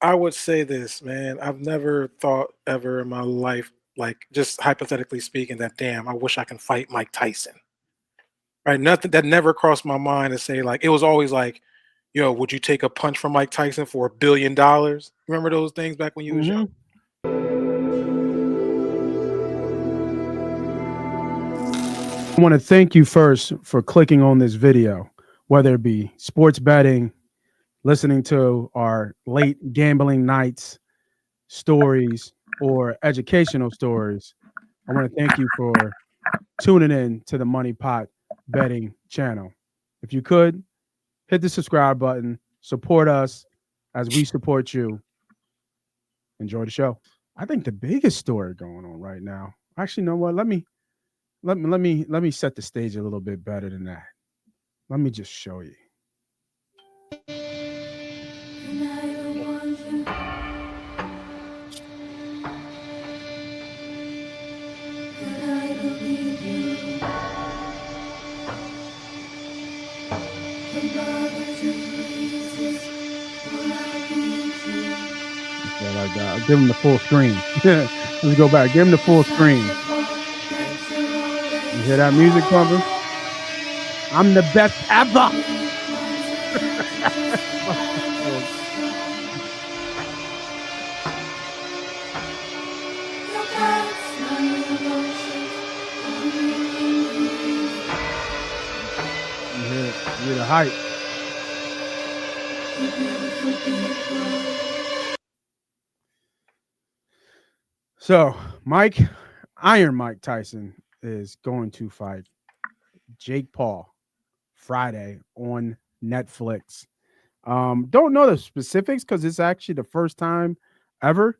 I would say this, man. I've never thought ever in my life, like just hypothetically speaking, that damn, I wish I can fight Mike Tyson. Right? Nothing that never crossed my mind to say like it was always like, yo, would you take a punch from Mike Tyson for $1 billion? Remember those things back when you was young? Hmm. I want to thank you first for clicking on this video, whether it be sports betting, listening to our late gambling nights stories, or educational stories. I want to thank you for tuning in to the Money Pot Betting channel. If you could, hit the subscribe button, support us as we support you. Enjoy the show. I think the biggest story going on right now. Actually, you know what? Let me set the stage a little bit better than that. Let me just show you. Okay, like that. I'll give him the full screen. Let's go back. Give him the full screen. You hear that music pumping? I'm the best ever. You hear it. You hear the hype. So, Iron Mike Tyson is going to fight Jake Paul Friday on Netflix. Don't know the specifics because it's actually the first time ever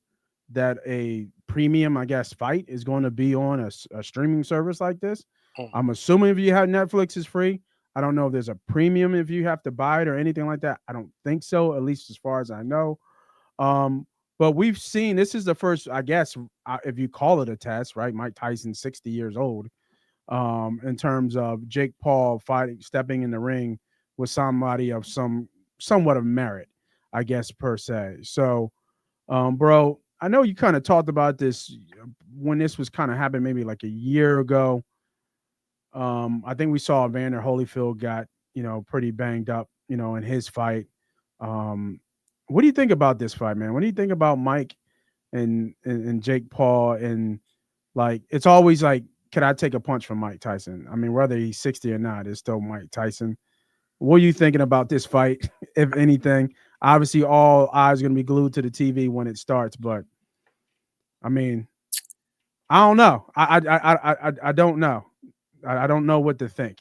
that a premium, I guess, fight is going to be on a streaming service like this. Mhm. I'm assuming if you have Netflix, is free. I don't know if there's a premium if you have to buy it or anything like that. I don't think so, at least as far as I know. Um, but we've seen this is the first, I guess, if you call it a test, right? Mike Tyson, 60 years old, in terms of Jake Paul fighting, stepping in the ring with somebody of somewhat of merit, I guess, per se. So, bro, I know you kind of talked about this when this was kind of happening, maybe like a year ago. I think we saw Vander Holyfield got, pretty banged up, in his fight. Um, what do you think about this fight, man? What do you think about Mike and Jake Paul? And like, it's always like, can I take a punch from Mike Tyson? I mean, whether he's 60 or not, it's still Mike Tyson. What are you thinking about this fight, if anything? Obviously, all eyes are going to be glued to the TV when it starts, but I mean, I don't know. I don't know. I don't know what to think.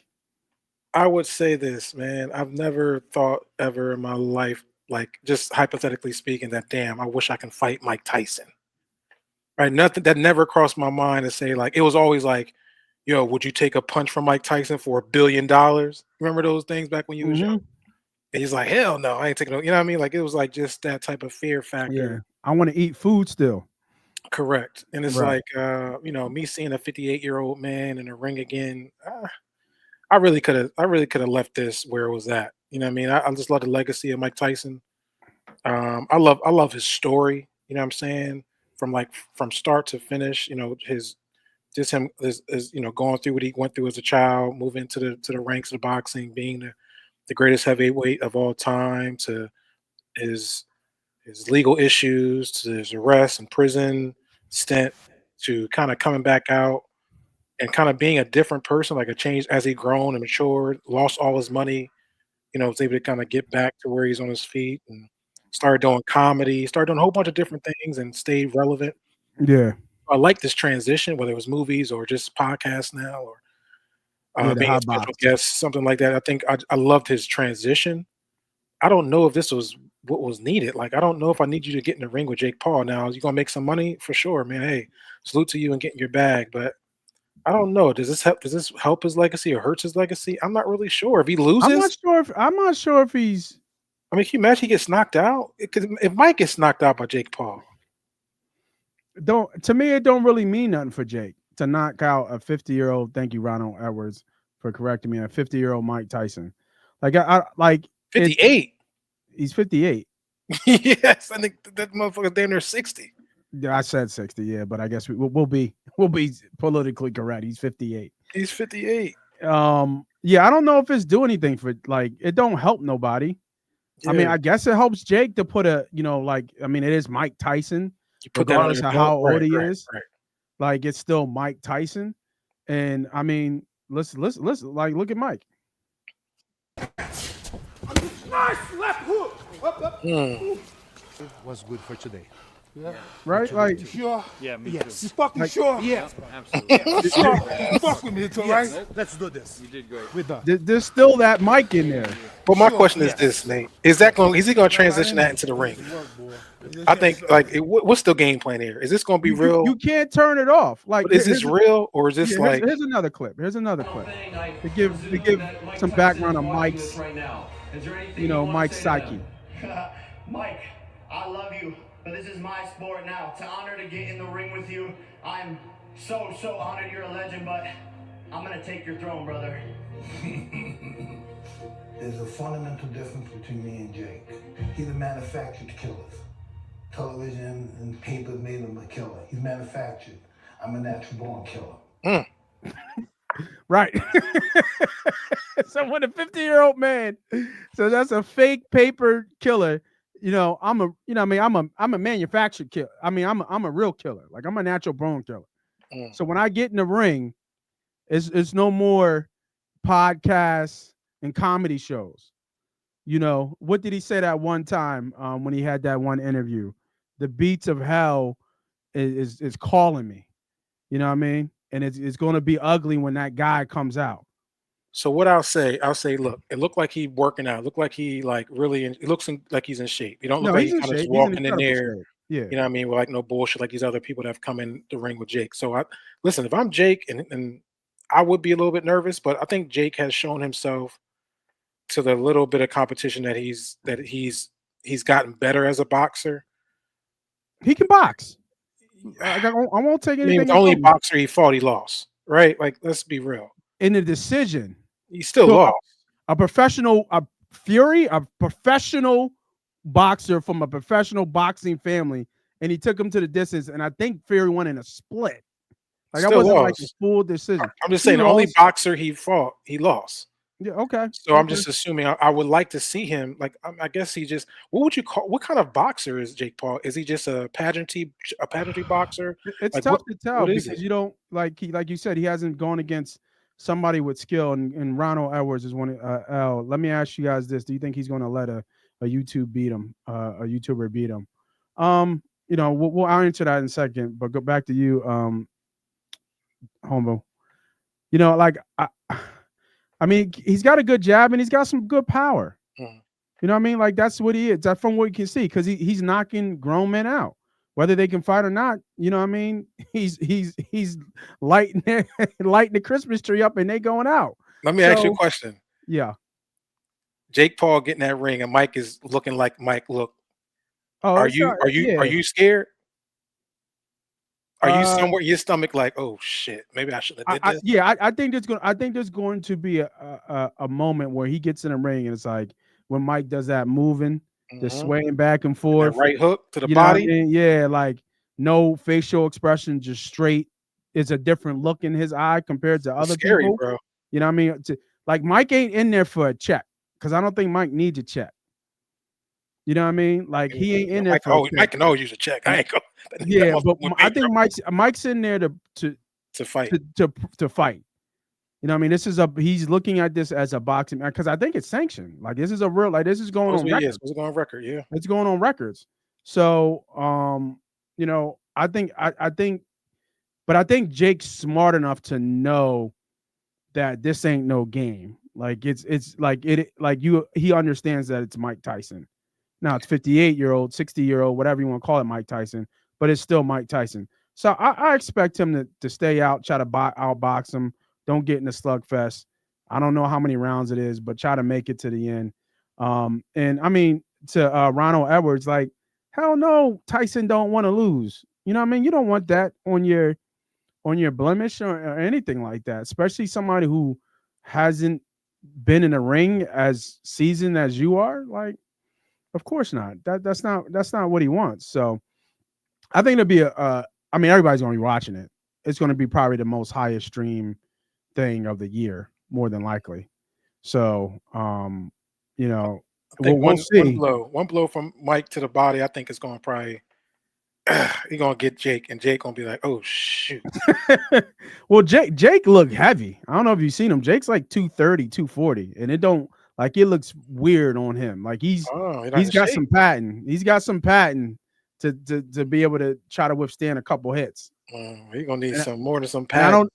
I would say this, man. I've never thought ever in my life, like just hypothetically speaking, that damn, I wish I can fight Mike Tyson. Right? Nothing that never crossed my mind to say like it was always like, yo, would you take a punch from Mike Tyson for $1 billion? Remember those things back when you was young? Hmm. And he's like, hell no, I ain't taking no, you know what I mean? Like it was like just that type of fear Yeah, factor. I want to eat food still. Correct. And it's Right. like me seeing a 58-year-old man in a ring again, I really could have left this where it was at. You know what I mean? I just love the legacy of Mike Tyson. I love his story, you know what I'm saying? From start to finish, his just him is going through what he went through as a child, moving to the ranks of boxing, being the greatest heavyweight of all time, to his his legal issues, to his arrest and prison stint, to kind of coming back out and kind of being a different person, like a change as he grown and matured, lost all his money, was able to kind of get back to where he's on his feet and started doing comedy, started doing a whole bunch of different things and stayed relevant. Yeah. I like this transition, whether it was movies or just podcasts now or Yeah. The being a hot special box. guest, something like that. I think I loved his transition. I don't know if this was what was needed. Like, I don't know if I need you to get in the ring with Jake Paul now. You gonna make some money for sure, man. Hey, salute to you and getting your bag. But I don't know. Does this help his legacy or hurts his legacy? I'm not really sure. If he loses, I'm not sure if he's I mean, can you imagine he gets knocked out? Because if Mike gets knocked out by Jake Paul, don't to me it don't really mean nothing for Jake to knock out a 50-year-old. Thank you, Ronald Edwards, for correcting me. A 50-year-old Mike Tyson. Like I like it. 58. He's 58. Yes, I think that motherfucker damn near 60. Yeah, I said 60. Yeah, but I guess we'll be we'll be politically correct. He's 58. He's 58. Yeah, I don't know if it's do anything for like it don't help nobody. I mean, Yeah, I guess it helps Jake to put a, like, I mean, it is Mike Tyson, you put that on regardless your of belt. how old Right, he right, is. right. Like, it's still Mike Tyson. And I mean, listen, like, look at Mike, Nice left hook. Up, up. Mm. Was good for today. right? Like, Sure? Yeah, me Yes. too. You fucking sure? Yes. Absolutely. Sure. You fuck with me too, Yes. right? Let's do this. You did great. We're done. there's still that Mike in there. But my Sure, question is yes. this, Nate: Is that going? Is he going to transition that into the ring? I think what's the game plan here? Is this going to be You real? can't turn it off. Like, But is this real or is this yeah, like here's another clip. Here's another clip to give some background on Mike's, Mike's psyche. Mike, I love you, but this is my sport now. To honor to get in the ring with you, I'm so honored. You're a legend, but I'm gonna take your throne, brother. There's a fundamental difference between me and Jake. He's a manufactured killer. Television and papers made him a killer. He's manufactured. I'm a natural born killer. Right. So when a 50-year-old man, so that's a fake paper killer. I'm a, I mean, I'm a manufactured killer. I mean, I'm a real killer. Like, I'm a natural born killer. Mm. So when I get in the ring, it's no more podcasts and comedy shows. What did he say that one time when he had that one interview? The beats of hell is calling me. You know what I mean? And it's going to be ugly when that guy comes out. So what I'll say, look, it looked like he working out. It looked like he like really, it looks like he's in shape. You don't look No, like he's he in kind of just shape. He's in walking in incredible there. shape. Yeah. You know what I mean? With like no bullshit like these other people that have come in the ring with Jake. So listen, if I'm Jake and I would be a little bit nervous, but I think Jake has shown himself to the little bit of competition that he's gotten better as a boxer. He can box. I won't take I mean, anything the away only from him. boxer he fought, he lost. Right? Like, let's be real. In the decision. He still So lost. a professional, a professional boxer from a professional boxing family, and he took him to the distance. And I think Fury won in a split. Like, that Still wasn't like a lost. full decision. I'm just He saying the only lost. boxer he fought, he lost. Yeah. Okay. So I'm Okay. just assuming I would like to see him. Like, I guess he just. What would you call? What kind of boxer is Jake Paul? Is he just a pageantry boxer? It's Like, tough to tell what is because it? you don't like you said, he hasn't gone against somebody with skill, and Ronald Edwards is one. L. Let me ask you guys this: do you think he's going to let a YouTube beat him, a YouTuber beat him? I'll answer that in a second, but go back to you, Homo. Like, I mean, he's got a good jab and he's got some good power. Mm. You know what I mean? Like, that's what he is. That's from what you can see, because he's knocking grown men out, whether they can fight or not. You know what I mean? He's lighting lighting the Christmas tree up and they going out. Let me ask you a So question. yeah. Jake Paul getting that ring and Mike is looking like Mike. Look, Oh, are it's you not. are you are Yeah. you scared? Are you Uh, somewhere your stomach like, oh shit, maybe I shouldn't have did this? yeah. I think there's going to be a moment where he gets in the ring and it's like when Mike does that moving, the Mhm. swaying back and And that forth. right hook to the You know what I body, mean? Yeah, like no facial expression, just straight. It's a different look in his eye compared to it's other scary, people. bro. You know what I mean? Like, Mike ain't in there for a check, because I don't think Mike needs a check. You know what I mean? Like, he ain't in there Mike, for a check. Mike can always use a check. I ain't go. That Yeah, motherfucker but would I make think trouble Mike's in there to to fight. to fight. You know what I mean? He's looking at this as a boxing, because I think it's sanctioned. Like, this is a real, like, this is going on Supposedly, yeah, record. supposed to go on record. Yeah. It's going on records. So, I think, but I think Jake's smart enough to know that this ain't no game. Like, it's like he understands that it's Mike Tyson. Now it's 58-year-old, 60-year-old, whatever you want to call it, Mike Tyson, but it's still Mike Tyson. So I expect him to stay out, try to outbox him. Don't get in the slugfest. I don't know how many rounds it is, but try to make it to the end. And I mean, to Ronald Edwards, like, hell no, Tyson don't want to lose. You know what I mean? You don't want that on your blemish or anything like that, especially somebody who hasn't been in a ring as seasoned as you are. Like, Of course not. That's not what he wants. So I think it'll be I mean, everybody's gonna be watching it. It's gonna be probably the most highest stream thing of the year, more than likely. So, you know, I think we'll see. one blow from Mike to the body, I think is going to probably he gonna get Jake, and Jake gonna be like, "Oh shoot." Well, Jake looked heavy. I don't know if you've seen him. Jake's like 230, 240, and it don't like it looks weird on him. Like Oh, you're not he's in got shape. some patent. He's got some patent to be able to try to withstand a couple hits. He gonna need And, some more than some and I pad. don't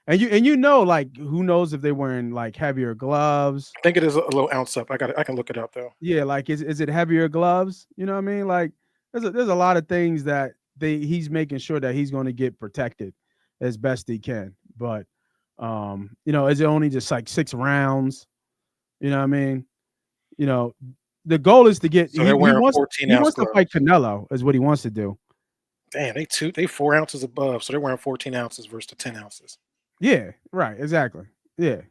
and you know like who knows if they're wearing like heavier gloves. I think it is a little ounce up. I can look it up though. Yeah, like is it heavier gloves? You know what I mean? Like there's a lot of things that he's making sure that he's going to get protected as best he can. But is it only just like 6 rounds? You know what I mean? You know, the goal is to get So they're wearing he 14-ounce wants to fight gloves. Canelo is what he wants to do. Damn, they 4 ounces above, so they're wearing 14 ounces versus the 10 ounces. Yeah, right, exactly. Yeah.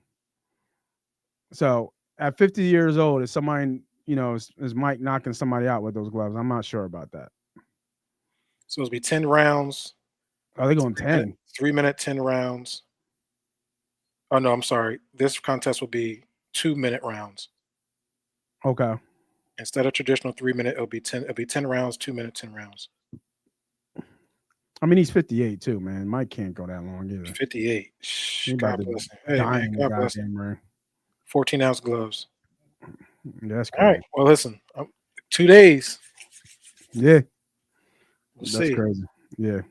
So at 50 years old, is somebody is Mike knocking somebody out with those gloves? I'm not sure about that. So it'll be 10 rounds. Are they going 3 minute, 10? 3 minute, 10 rounds. Oh no, I'm sorry. This contest will be 2 minute rounds. Okay. Instead of traditional 3 minute, it'll be 10. It'll be 10 rounds, 2 minute, 10 rounds. I mean, he's 58 too, man. Mike can't go that long either. 58. He about God to bless him. Hey die man, in the God bless him. goddamn ring. 14-ounce gloves. That's All right. crazy. Well, listen. 2 days. Yeah, We'll that's see. crazy. Yeah.